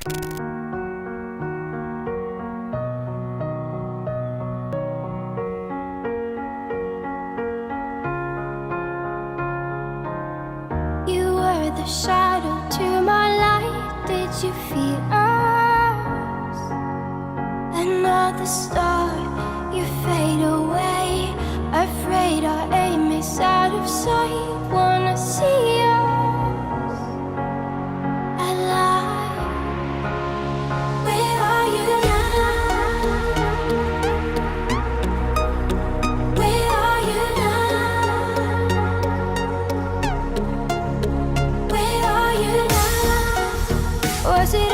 You were the shadow to my light. Did you feel us? Another star, you fade away. Afraid our aim is out of sight. Wanna see us alive. Where are you now? Where are you now? Where are you now? Was it